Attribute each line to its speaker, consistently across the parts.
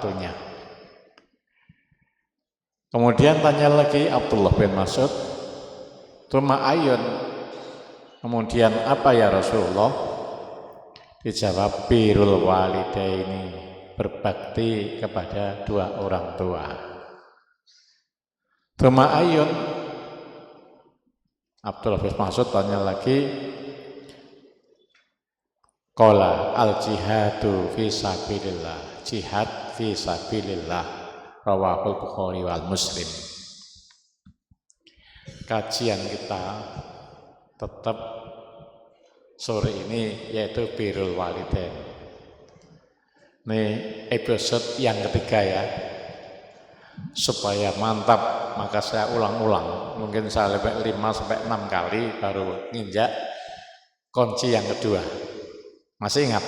Speaker 1: waktunya. Kemudian tanya lagi Abdullah bin Mas'ud, "Tsumma ayun?" Kemudian apa ya Rasulullah? Dijawab, birrul walidaini, berbakti kepada dua orang tua. Tsumma ayun? Abdullah bin Mas'ud tanya lagi, qala al jihadu fi sabilillah, jihad fi sabilillah, rawahul Bukhari wal Muslim. Kajian kita tetap sore ini yaitu birrul walidain. Ini episode yang ketiga ya. Supaya mantap maka saya ulang-ulang. Mungkin saya lebih 5-6 kali baru nginjak kunci yang kedua. Masih ingat?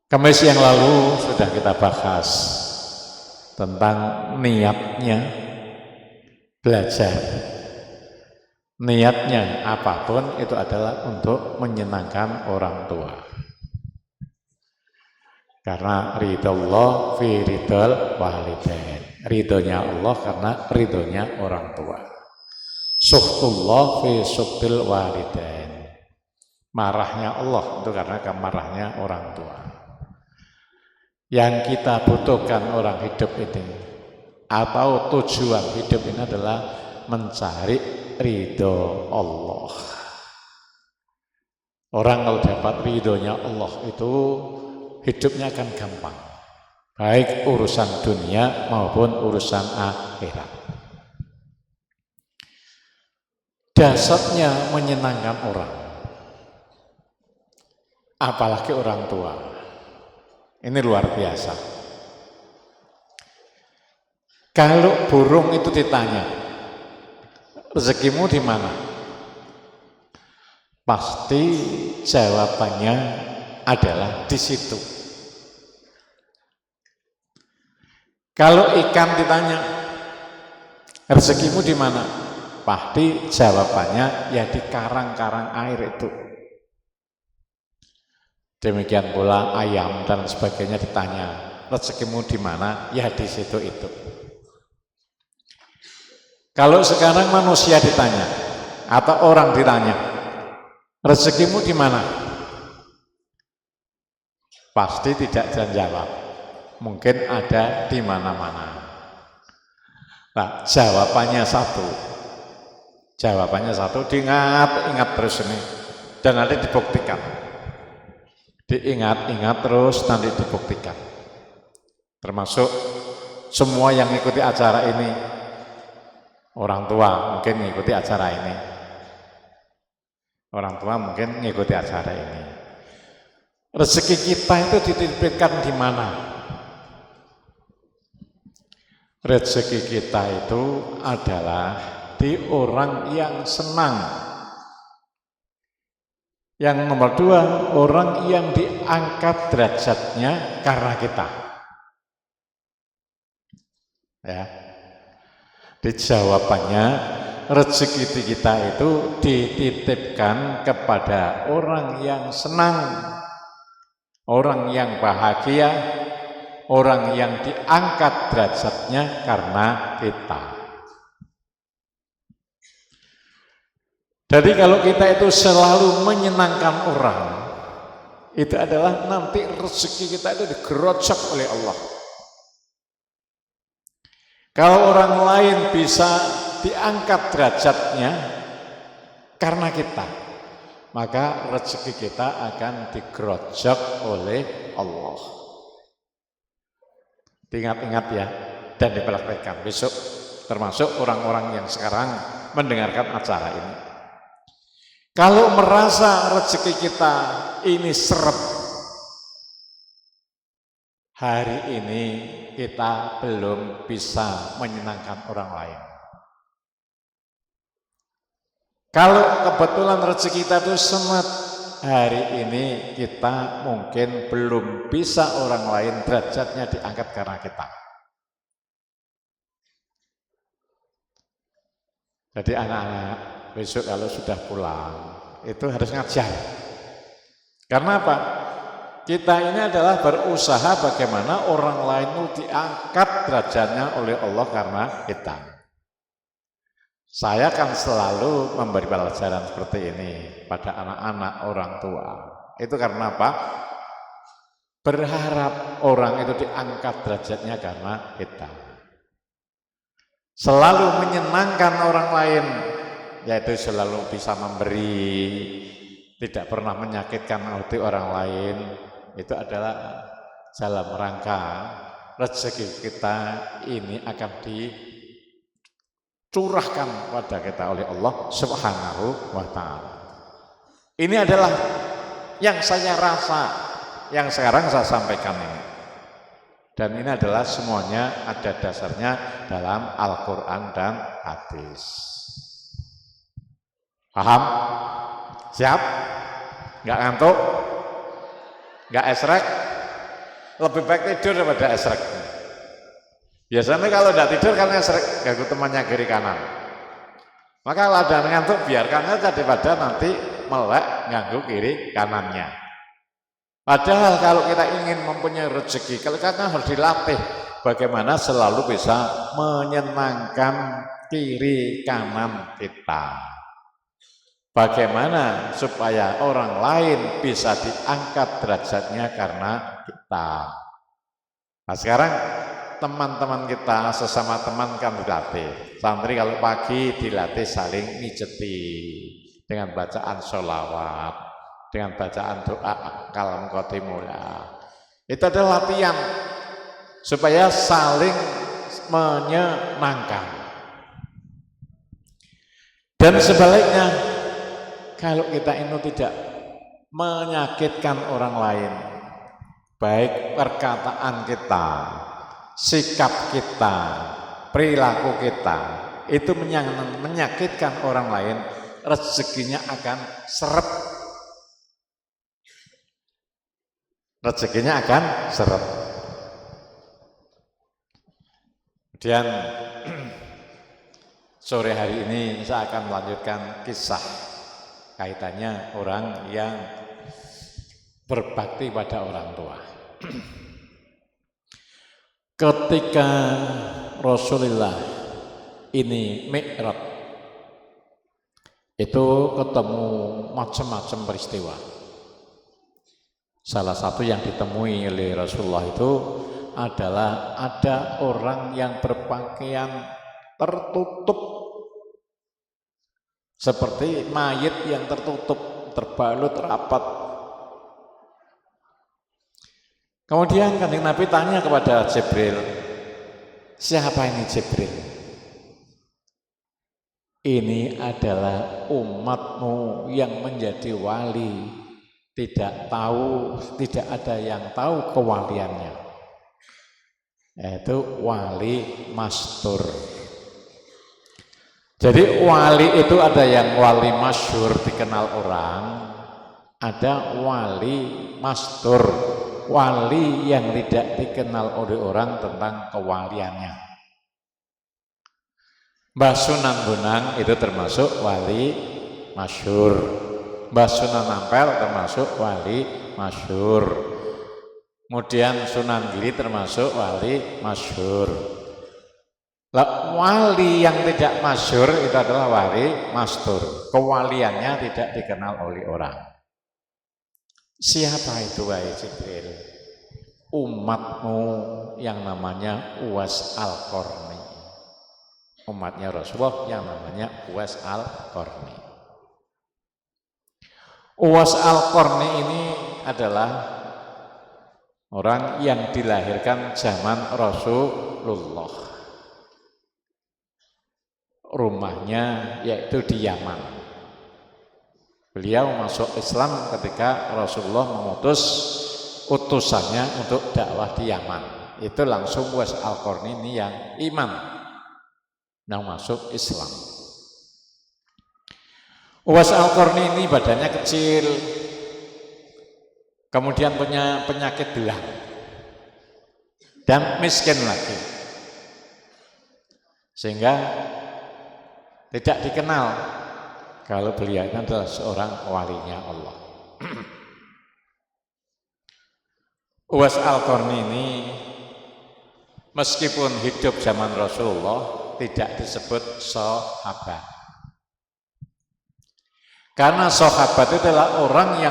Speaker 1: Kamis yang lalu sudah kita bahas tentang niatnya belajar. Niatnya apapun itu adalah untuk menyenangkan orang tua. Karena ridhollah fi ridhol walidain. Ridhonya Allah karena ridhonya orang tua. Sukhtullah fi suktil walidain. Marahnya Allah itu karena marahnya orang tua. Yang kita butuhkan orang hidup ini atau tujuan hidup ini adalah mencari ridho Allah. Orang kalau dapat ridhonya Allah itu hidupnya akan gampang, baik urusan dunia maupun urusan akhirat. Dasarnya menyenangkan orang, apalagi orang tua. Ini luar biasa. Kalau burung itu ditanya, rezekimu di mana? Pasti jawabannya adalah di situ. Kalau ikan ditanya, rezekimu di mana? Pasti jawabannya ya di karang-karang air itu. Demikian pula ayam dan sebagainya ditanya, rezekimu di mana? Ya di situ itu. Kalau sekarang manusia ditanya atau orang ditanya, rezekimu di mana? Pasti tidak jawab. Mungkin ada di mana-mana. Nah, jawabannya satu. Diingat terus ini dan nanti dibuktikan. Diingat terus nanti dibuktikan. Termasuk semua yang mengikuti acara ini, orang tua mungkin mengikuti acara ini. Orang tua mungkin mengikuti acara ini. Rezeki kita itu dititipkan di mana? Rezeki kita itu adalah di orang yang senang. Yang nomor 2, orang yang diangkat derajatnya karena kita. Ya. Di jawabannya, rezeki kita itu dititipkan kepada orang yang senang, orang yang bahagia, orang yang diangkat derajatnya karena kita. Jadi kalau kita itu selalu menyenangkan orang, itu adalah nanti rezeki kita itu digerocok oleh Allah. Kalau orang lain bisa diangkat derajatnya karena kita, maka rezeki kita akan digerocok oleh Allah. Ingat-ingat ya, dan dipraktekkan besok, termasuk orang-orang yang sekarang mendengarkan acara ini. Kalau merasa rezeki kita ini seret, hari ini kita belum bisa menyenangkan orang lain. Kalau kebetulan rezeki kita itu semet, hari ini kita mungkin belum bisa orang lain derajatnya diangkat karena kita. Jadi anak-anak besok kalau sudah pulang itu harus ngajar. Karena apa? Kita ini adalah berusaha bagaimana orang lain itu diangkat derajatnya oleh Allah karena kita. Saya kan selalu memberi pelajaran seperti ini pada anak-anak orang tua. Itu karena apa? Berharap orang itu diangkat derajatnya karena kita. Selalu menyenangkan orang lain, yaitu selalu bisa memberi, tidak pernah menyakitkan hati orang lain. Itu adalah dalam rangka rezeki kita ini akan dicurahkan pada kita oleh Allah Subhanahu wa ta'ala. Ini adalah yang saya rasa, yang sekarang saya sampaikan ini. Dan ini adalah semuanya ada dasarnya dalam Al-Quran dan hadis. Paham? Siap? Nggak ngantuk? Nggak esrek? Lebih baik tidur daripada esrek. Biasanya kalau nggak tidur kan esrek, ganggu temannya kiri kanan. Maka kalau ada ngantuk biarkan aja daripada nanti melek ganggu kiri kanannya. Padahal kalau kita ingin mempunyai rezeki, kalau kita harus dilatih bagaimana selalu bisa menyenangkan kiri kanan kita. Bagaimana supaya orang lain bisa diangkat derajatnya karena kita. Nah sekarang teman-teman kita, sesama teman kan dilatih. Santri kalau pagi dilatih saling mijeti dengan bacaan sholawat, dengan bacaan doa kalam khotimullah. Itu adalah latihan supaya saling menyenangkan. Dan sebaliknya, kalau kita ini tidak menyakitkan orang lain, baik perkataan kita, sikap kita, perilaku kita, itu menyakitkan orang lain, rezekinya akan seret. Rezekinya akan seret. Kemudian sore hari ini saya akan melanjutkan kisah kaitannya orang yang berbakti pada orang tua. Ketika Rasulullah ini Mi'raj, itu ketemu macam-macam peristiwa. Salah satu yang ditemui oleh Rasulullah itu adalah ada orang yang berpakaian tertutup seperti mayit yang tertutup, terbalut rapat. Kemudian Kanjeng Nabi tanya kepada Jibril, siapa ini Jibril? Ini adalah umatmu yang menjadi wali, tidak ada yang tahu kewaliannya, yaitu wali mastur. Jadi wali itu ada yang wali masyhur dikenal orang, ada wali mastur, wali yang tidak dikenal oleh orang tentang kewaliannya. Mbah Sunan Bonang itu termasuk wali masyhur, Mbah Sunan Ampel termasuk wali masyhur, kemudian Sunan Giri termasuk wali masyhur. Wali yang tidak masyhur itu adalah wali mastur, kewaliannya tidak dikenal oleh orang. Siapa itu wahai Jibril? Umatmu yang namanya Uwais Al-Qarni, umatnya Rasulullah yang namanya Uwais Al-Qarni. Uwais Al-Qarni ini adalah orang yang dilahirkan zaman Rasulullah. Rumahnya yaitu di Yaman. Beliau masuk Islam ketika Rasulullah mengutus utusannya untuk dakwah di Yaman. Itu langsung Uwais Al-Qarni ini yang iman, yang masuk Islam. Uwais Al-Qarni ini badannya kecil, kemudian punya penyakit belang, dan miskin lagi, sehingga tidak dikenal kalau beliau adalah seorang walinya Allah. Uwais Al-Qarni ini meskipun hidup zaman Rasulullah tidak disebut sahabat. Karena sahabat itu adalah orang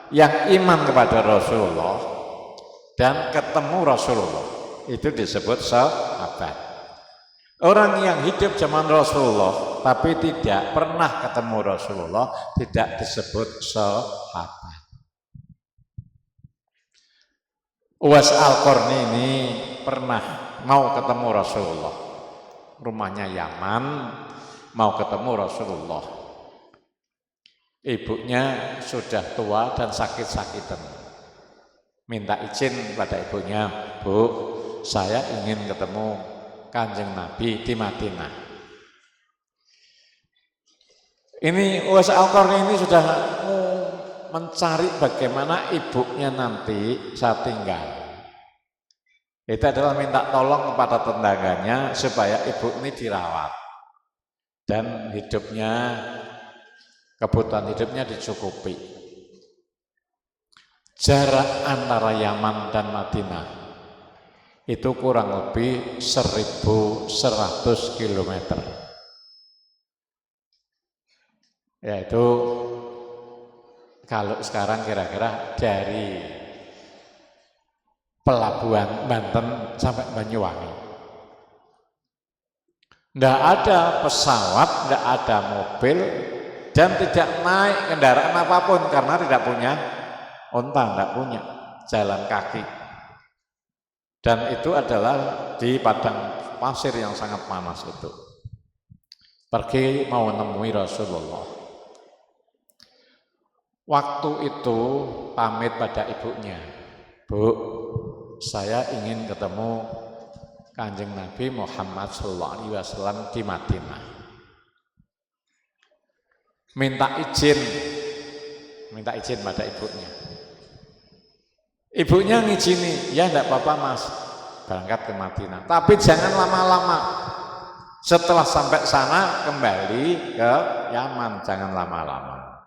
Speaker 1: yang iman kepada Rasulullah dan ketemu Rasulullah. Itu disebut sahabat. Orang yang hidup zaman Rasulullah tapi tidak pernah ketemu Rasulullah tidak disebut sahabat. Uwais Al-Qarni ini pernah mau ketemu Rasulullah. Rumahnya Yaman, mau ketemu Rasulullah. Ibunya sudah tua dan sakit-sakitan. Minta izin pada ibunya, "Bu, saya ingin ketemu Kanjeng Nabi di Madinah." Ini Uwais Al-Qarni ini sudah mencari bagaimana ibunya nanti saat tinggal. Itu adalah minta tolong kepada tetangganya supaya ibu ini dirawat dan kebutuhan hidupnya dicukupi. Jarak antara Yaman dan Madinah itu kurang lebih 1.100 km. Yaitu kalau sekarang kira-kira dari Pelabuhan Banten sampai Banyuwangi. Tidak ada pesawat, tidak ada mobil, dan tidak naik kendaraan apapun karena tidak punya onta, tidak punya jalan kaki. Dan itu adalah di padang pasir yang sangat panas itu. Pergi mau menemui Rasulullah. Waktu itu pamit pada ibunya, "Bu, saya ingin ketemu Kanjeng Nabi Muhammad SAW di Madinah." Minta izin pada ibunya. Ibunya ngizini, "Ya enggak apa-apa Mas, berangkat ke Madinah. Tapi jangan lama-lama. Setelah sampai sana kembali ke Yaman, jangan lama-lama."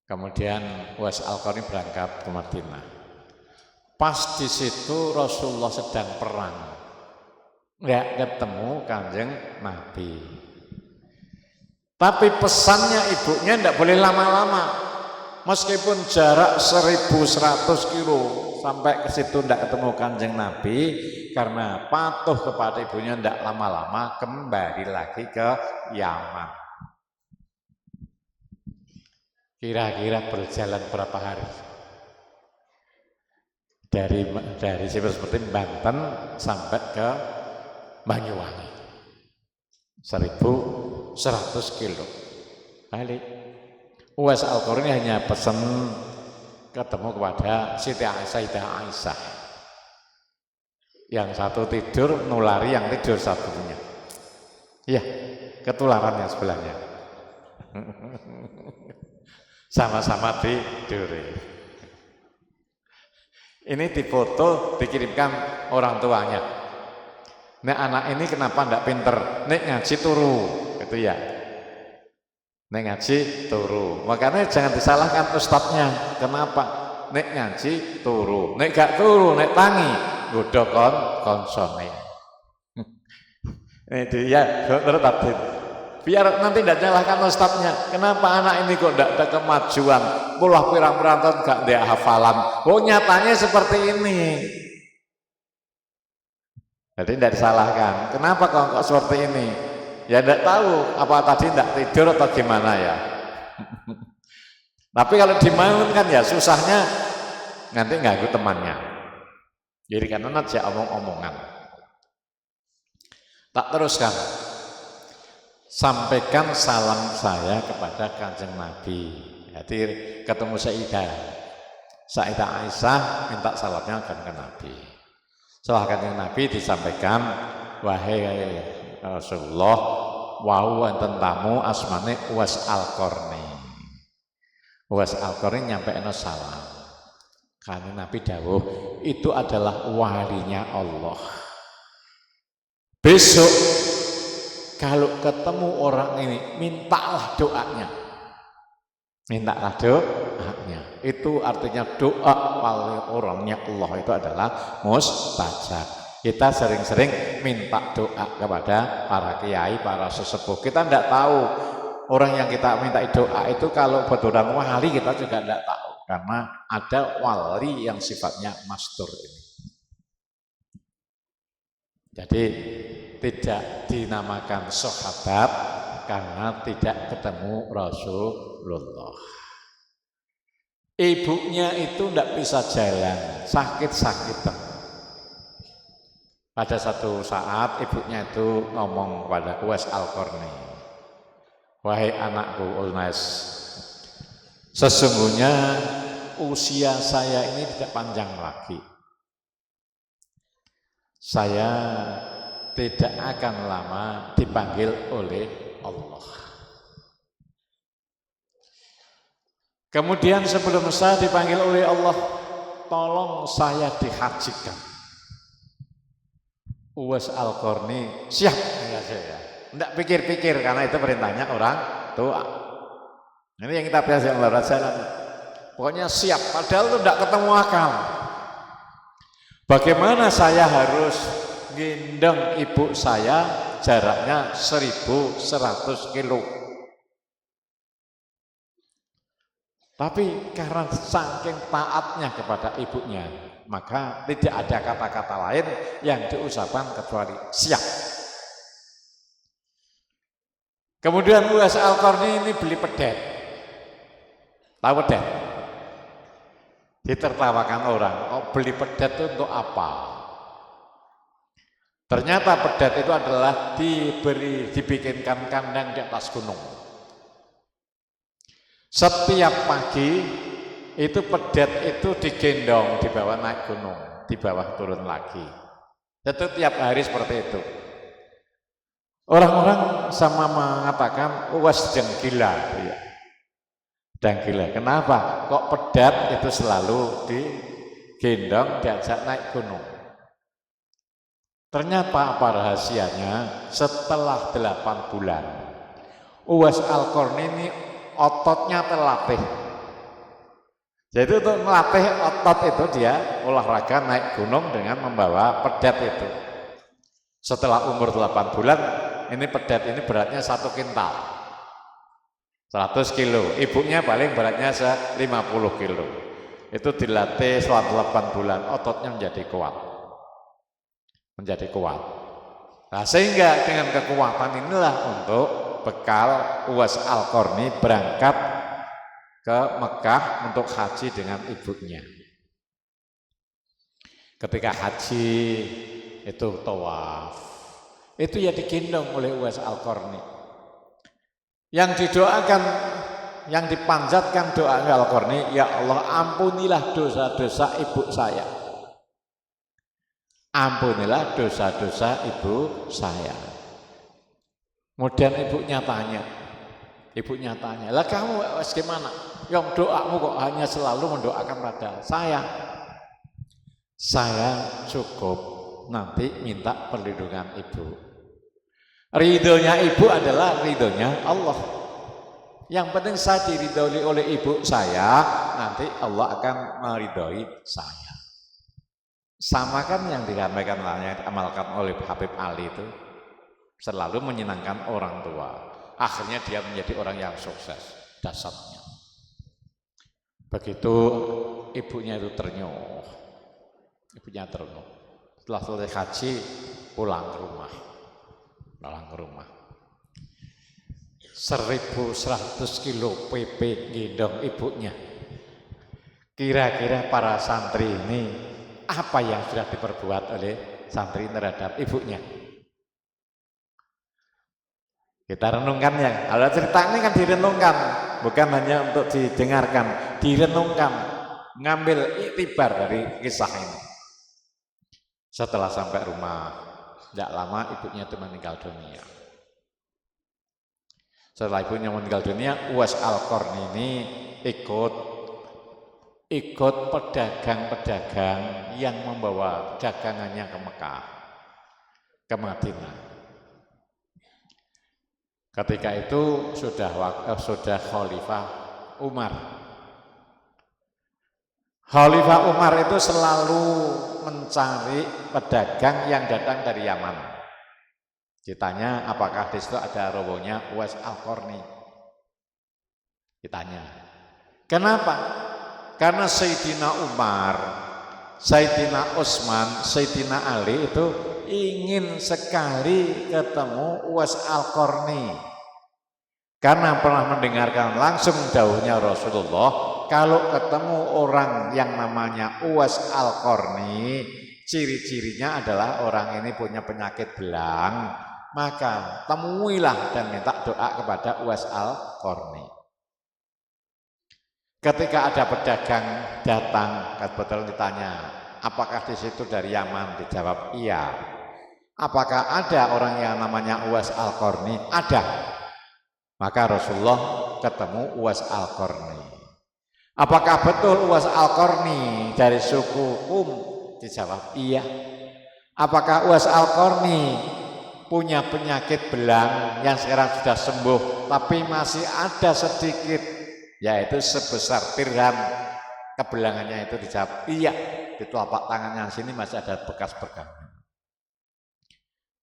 Speaker 1: Kemudian Uwais Al-Qarni berangkat ke Madinah. Pas di situ Rasulullah sedang perang. Nggak ketemu Kanjeng Nabi. Tapi pesannya ibunya tidak boleh lama-lama. Meskipun jarak 1.100 kilo sampai ke situ tidak ketemu Kanjeng Nabi, karena patuh kepada ibunya tidak lama-lama kembali lagi ke Yaman. Kira-kira berjalan berapa hari? Dari seperti Banten sampai ke Banyuwangi. 1.100 kilo. Balik. Uwais Al-Qarni hanya pesan ketemu kepada Siti Aisyah. Yang satu tidur nulari yang tidur satunya. Iya, ketularan yang sebelahnya. Sama-sama tidur. Ini difoto, dikirimkan orang tuanya. Nek anak ini kenapa ndak pinter? Nek ngaji turu, gitu ya. Nek ngaji turu. Makanya jangan disalahkan ustadznya. Kenapa? Nek ngaji turu. Nek gak turu, nek tangi, godho konsone. Ini dia, terus tadi. Biar nanti tidak nyalahkan ustadznya. Kenapa anak ini kok tidak ada kemajuan? Pulah pirang-pirang tahun gak ada hafalan. Oh nyatanya seperti ini. Jadi tidak disalahkan. Kenapa kok seperti ini? Ya tidak tahu. Apa tadi tidak tidur atau gimana ya? Tapi kalau dimain kan ya susahnya nanti ganggu temannya. Jadi karena nanti omong-omongan. Tak teruskan. Sampaikan salam saya kepada Kanjeng Nabi. Jadi ketemu Sayyidah Aisyah minta salamnya ke Nabi. Setelah Kanjeng Nabi disampaikan, "Wahai Rasulullah, wau wonten tamu asmane Uwais Al-Qarni." Uwais Al-Qarni nyampaikan salam. Kanjeng Nabi dawuh, "Itu adalah walinya Allah. Besok kalau ketemu orang ini, mintalah doanya. mintalah doanya. Itu artinya doa wali orangnya Allah itu adalah mustajab. Kita sering-sering minta doa kepada para kiai, para sesepuh. Kita tidak tahu orang yang kita minta doa itu kalau betulan wali, kita juga tidak tahu. Karena ada wali yang sifatnya mastur ini. Jadi tidak dinamakan sahabat karena tidak ketemu Rasulullah. Ibunya itu tidak bisa jalan, sakit-sakitan. Pada satu saat ibunya itu ngomong kepada Uwais Al-Qarni, wahai anakku Uwais, sesungguhnya usia saya ini tidak panjang lagi. Saya tidak akan lama dipanggil oleh Allah. Kemudian sebelum saya dipanggil oleh Allah, tolong saya dihajikan. Uwais Al-Qarni siap ya saya. Tidak pikir-pikir karena itu perintahnya orang tua. Ini yang kita biasa Allah jalan. Pokoknya siap, padahal itu tidak ketemu akal. Bagaimana saya harus gendong ibu saya jaraknya 1.100 kilo. Tapi karena saking taatnya kepada ibunya, maka tidak ada kata-kata lain yang diucapkan kecuali siap. Kemudian Uwais Al-Qarni ini beli pedet. Tahu pedet? Ditertawakan orang, oh beli pedet itu untuk apa? Ternyata pedet itu adalah dibikinkan kandang di atas gunung. Setiap pagi itu pedet itu digendong, dibawa naik gunung, di bawah turun lagi. Itu tiap hari seperti itu. Orang-orang sama mengatakan Uwais sedang gila. Ya. Sedang gila. Kenapa? Kok pedet itu selalu digendong, diajak naik gunung? Ternyata apa rahasianya? Setelah 8 bulan, Uwais Al-Qarni ini ototnya terlatih. Jadi untuk melatih otot itu dia olahraga naik gunung dengan membawa pedet itu. Setelah umur 8 bulan, ini pedet ini beratnya 1 kintal. 100 kilo. Ibunya paling beratnya 50 kilo. Itu dilatih selama 8 bulan, ototnya menjadi kuat. Menjadi kuat. Nah, sehingga dengan kekuatan inilah untuk bekal Uwais Al-Qarni berangkat ke Mekah untuk haji dengan ibunya. Ketika haji itu tawaf, itu ya digendong oleh Uwais Al-Qarni. Yang didoakan, yang dipanjatkan doa Al-Qarni, ya Allah ampunilah dosa-dosa ibu saya. Ampunilah dosa-dosa ibu saya. Kemudian ibunya tanya, lah kamu gimana? Yang doamu kok hanya selalu mendoakan pada saya. Saya cukup nanti minta perlindungan ibu. Ridhonya ibu adalah ridhonya Allah. Yang penting saya diridhoi oleh ibu saya, nanti Allah akan meridhoi saya. Sama kan yang disampaikan amalkan oleh Habib Ali itu, selalu menyenangkan orang tua. Akhirnya dia menjadi orang yang sukses, dasarnya. Begitu ibunya itu ternyuh. Setelah selesai haji, pulang ke rumah. 1.100 kilo PP gendong ibunya. Kira-kira para santri ini apa yang sudah diperbuat oleh santri terhadap ibunya? Kita renungkan ya. Kalau cerita ini kan direnungkan, bukan hanya untuk didengarkan, direnungkan, ngambil iktibar dari kisah ini. Setelah sampai rumah, tidak lama ibunya itu meninggal dunia. Setelah ibunya meninggal dunia, Uwais Al-Qarni ini ikut pedagang-pedagang yang membawa dagangannya ke Mekah, ke Madinah. Ketika itu sudah khalifah Umar. Khalifah Umar itu selalu mencari pedagang yang datang dari Yaman. Ditanya apakah di situ ada robohnya Uwais Al-Qarni. Ditanya. Kenapa? Karena Sayyidina Umar, Sayyidina Utsman, Sayyidina Ali itu ingin sekali ketemu Uwais Al-Qarni. Karena pernah mendengarkan langsung dawuhnya Rasulullah, kalau ketemu orang yang namanya Uwais Al-Qarni, ciri-cirinya adalah orang ini punya penyakit belang, maka temuilah dan minta doa kepada Uwais Al-Qarni. Ketika ada pedagang datang, kebetulan ditanya, apakah di situ dari Yaman? Dijawab iya. Apakah ada orang yang namanya Uwais Al-Qarni? Ada. Maka Rasulullah ketemu Uwais Al-Qarni. Apakah betul Uwais Al-Qarni dari suku Dijawab iya. Apakah Uwais Al-Qarni punya penyakit belang yang sekarang sudah sembuh, tapi masih ada sedikit, yaitu sebesar dirham kebelangannya itu? Dijawab iya. Di telapak tangannya sini masih ada bekas bergambar.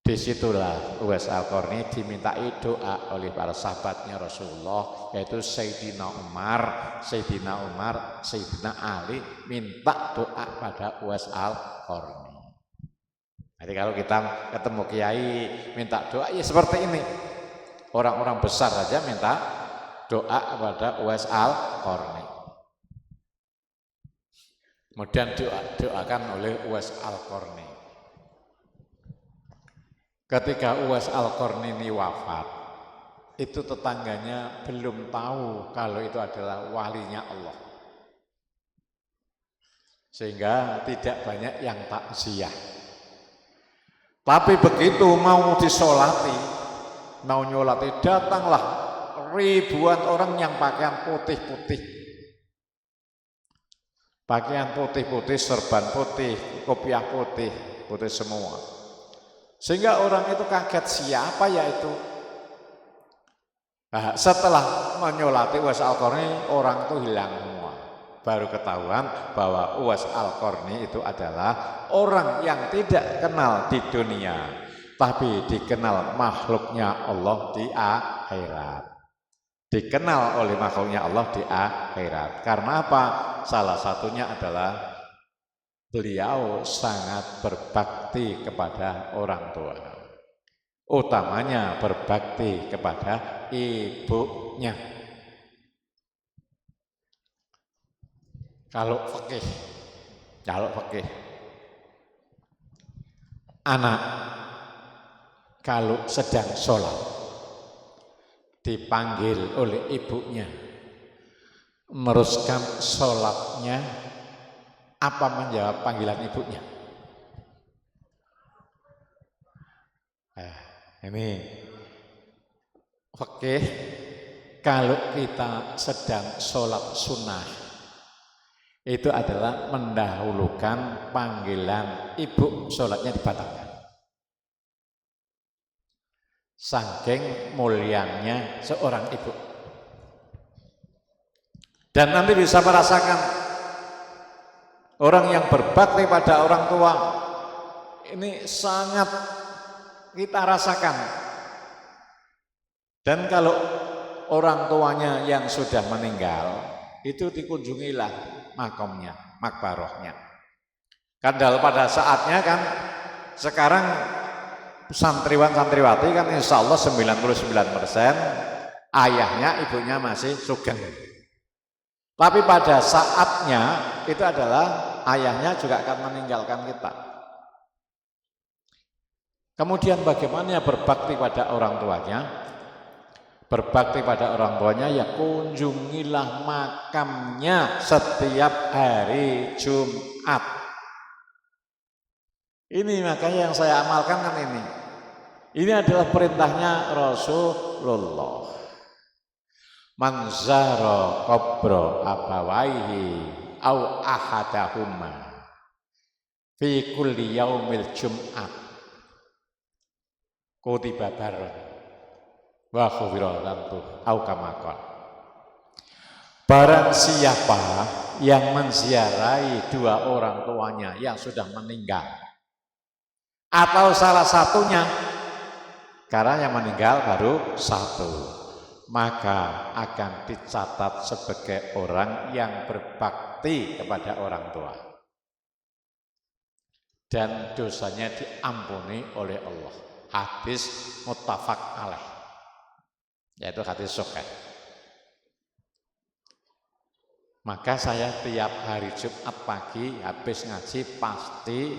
Speaker 1: Disitulah Uwais Al-Qarni dimintai doa oleh para sahabatnya Rasulullah, yaitu Sayyidina Umar, Sayyidina Ali, minta doa pada Uwais Al-Qarni. Jadi kalau kita ketemu kiai minta doa ya seperti ini. Orang-orang besar saja minta doa kepada Uwais Al-Qarni. Kemudian doakan oleh Uwais Al-Qarni. Ketika Uwais Al-Qarni ini wafat, itu tetangganya belum tahu kalau itu adalah walinya Allah. Sehingga tidak banyak yang takziah. Tapi begitu mau disolati, mau nyolati, datanglah ribuan orang yang pakaian putih-putih. Pakaian putih-putih, serban putih, kopiah putih, putih semua. Sehingga orang itu kaget, siapa ya itu? Nah, setelah menyolati Uwais Al-Qarni, orang itu hilang semua. Baru ketahuan bahwa Uwais Al-Qarni itu adalah orang yang tidak kenal di dunia, tapi dikenal makhluknya Allah di akhirat. Dikenal oleh makhluknya Allah di akhirat. Karena apa? Salah satunya adalah beliau sangat berbakti kepada orang tua, utamanya berbakti kepada ibunya. Kalau fikih, anak kalau sedang sholat dipanggil oleh ibunya, meneruskan sholatnya, apa menjawab panggilan ibunya? Ini fikih. Kalau kita sedang sholat sunnah, itu adalah mendahulukan panggilan ibu, sholatnya dibatalkan. Saking mulianya seorang ibu. Dan nanti bisa merasakan orang yang berbakti pada orang tua ini sangat kita rasakan. Dan kalau orang tuanya yang sudah meninggal, itu dikunjungilah makamnya, makbarohnya. Kadang pada saatnya kan sekarang santriwan-santriwati kan insya Allah 99% ayahnya, ibunya masih sugeng. Tapi pada saatnya itu adalah ayahnya juga akan meninggalkan kita. Kemudian bagaimana berbakti pada orang tuanya? Berbakti pada orang tuanya ya kunjungilah makamnya setiap hari Jumat. Ini makanya yang saya amalkan kan ini. Ini adalah perintahnya Rasulullah. Man zara qabra abawaihi au ahadahuma fi kulli yaumil jum'ah kutiba barron wa khufira lahu au kama qala. Barang siapa yang menziarahi dua orang tuanya yang sudah meninggal, atau salah satunya, karena yang meninggal baru satu, maka akan dicatat sebagai orang yang berbakti kepada orang tua. Dan dosanya diampuni oleh Allah. Hadis muttafaq alaih, yaitu hadis sahih. Maka saya tiap hari Jumat pagi habis ngaji pasti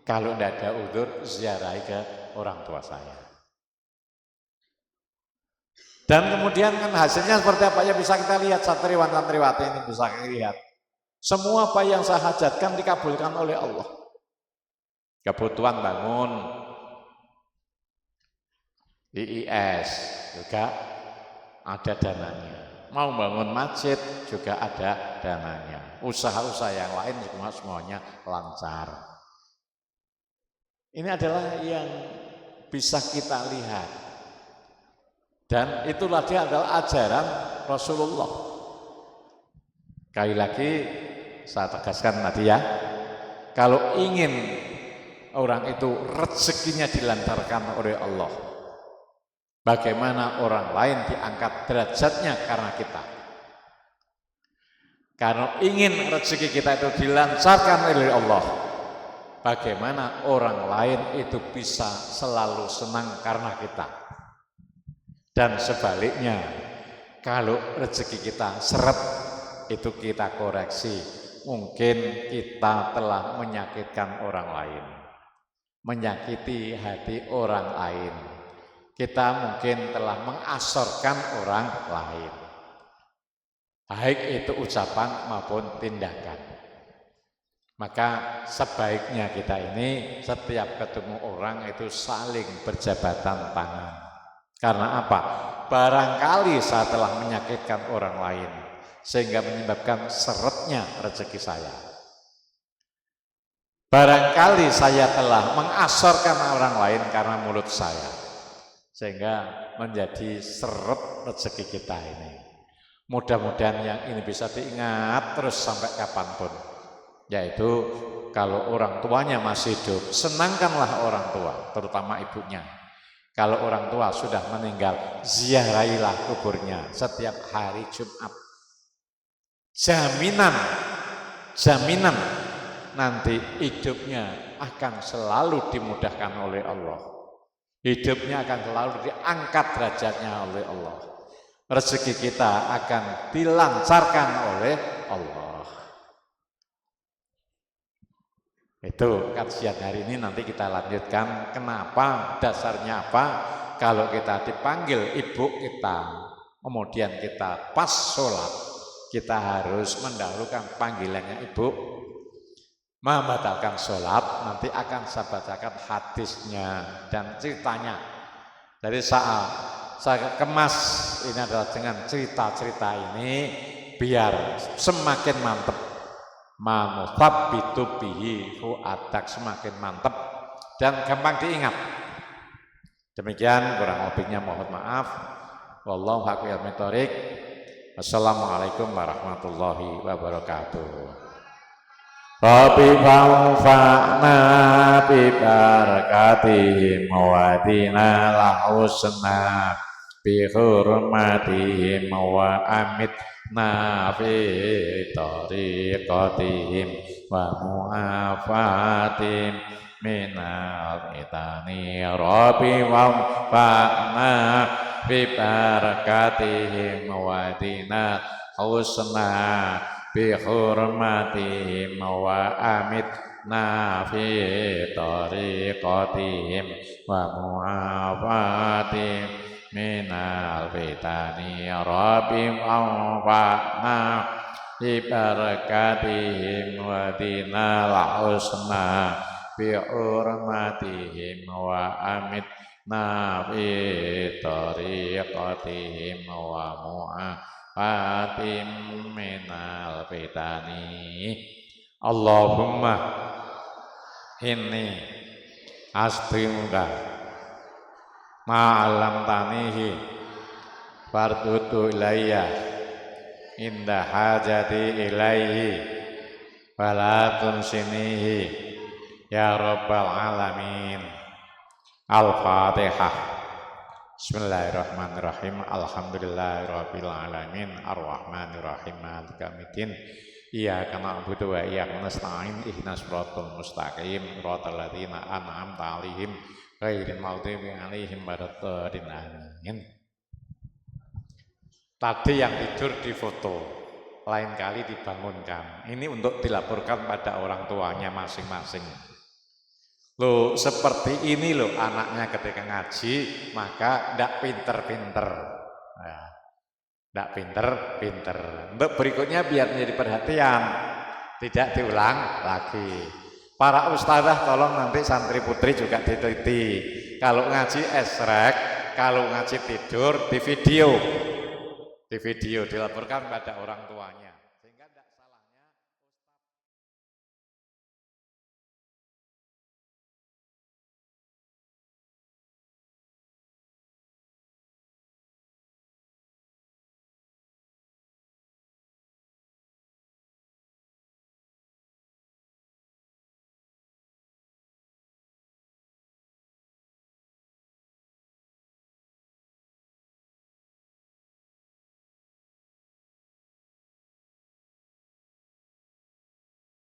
Speaker 1: kalau tidak ada udzur ziarahi ke orang tua saya. Dan kemudian kan hasilnya seperti apa ya bisa kita lihat, santriwan-santriwati ini bisa lihat. Semua apa yang saya hajatkan dikabulkan oleh Allah. Kebutuhan bangun IIS juga ada dananya. Mau bangun masjid juga ada dananya. Usaha-usaha yang lain semuanya lancar. Ini adalah yang bisa kita lihat. Dan itulah dia adalah ajaran Rasulullah. Sekali lagi saya tegaskan tadi ya, kalau ingin orang itu rezekinya dilantarkan oleh Allah, bagaimana orang lain diangkat derajatnya karena kita. Kalau ingin rezeki kita itu dilancarkan oleh Allah, bagaimana orang lain itu bisa selalu senang karena kita. Dan sebaliknya, kalau rezeki kita seret, itu kita koreksi. Mungkin kita telah menyakitkan orang lain, menyakiti hati orang lain. Kita mungkin telah mengasorkan orang lain, baik itu ucapan maupun tindakan. Maka sebaiknya kita ini setiap ketemu orang itu saling berjabatan tangan. Karena apa? Barangkali saya telah menyakitkan orang lain sehingga menyebabkan seretnya rezeki saya. Barangkali saya telah mengasorkan orang lain karena mulut saya, sehingga menjadi seret rezeki kita ini. Mudah-mudahan yang ini bisa diingat terus sampai kapanpun, yaitu kalau orang tuanya masih hidup, senangkanlah orang tua, terutama ibunya. Kalau orang tua sudah meninggal, ziarahilah kuburnya setiap hari Jumat. Jaminan nanti hidupnya akan selalu dimudahkan oleh Allah. Hidupnya akan selalu diangkat derajatnya oleh Allah. Rezeki kita akan dilancarkan oleh Allah. Itu kajian hari ini, nanti kita lanjutkan kenapa, dasarnya apa. Kalau kita dipanggil ibu kita, kemudian kita pas sholat, kita harus mendahulukan panggilannya ibu, membatalkan sholat. Nanti akan saya bacakan hadisnya dan ceritanya. Jadi saat saya kemas ini adalah dengan cerita-cerita ini biar semakin mantap. Manuthabbitu bihi fu'adak, semakin mantap dan gampang diingat. Demikian kurang lebihnya mohon maaf. Wallahu a'lam bishawab. Assalamualaikum warahmatullahi wabarakatuh. Rabbi fa'na bi barakatihim wa dina lahusna bi hurmatihim wa amitna fi tariqatihim wa mu'afatim minal fitani. Rabbi fa'na bi barakatihim wa dina husna bi hurmatihim wa amitna fi tariqatihim wa mu'afatim minal fitani. Rabbi anfa'na bi barakatihim wa dinal husna bi hurmatihim wa amitna fi tariqatihim wa mu'afatim minal fitani. Allahumma inni asbimuka ma'alam tanihi fardudu ilayya inda hajati ilaihi wala tunsinihi ya rabbal alamin. Al-Fatihah. Bismillahirrahmanirrahim. Alhamdulillahirabbil alamin arrahmanirrahim maliki yaumiddin. Iyyaka na'budu wa iyyaka nasta'in ihdinas siratal mustaqim siratal ladzina an'amta 'alaihim ghairil maghdubi 'alaihim waladdallin. Amin. Tadi yang tidur difoto, lain kali dibangunkan. Ini untuk dilaporkan pada orang tuanya masing-masing. Loh, seperti ini loh anaknya ketika ngaji, maka ndak pinter-pinter. Nah, ndak pinter-pinter. Untuk berikutnya biar menjadi perhatian, tidak diulang lagi. Para ustazah tolong nanti santri putri juga diteliti. Kalau ngaji esrek, kalau ngaji tidur di video dilaporkan pada orang tuanya.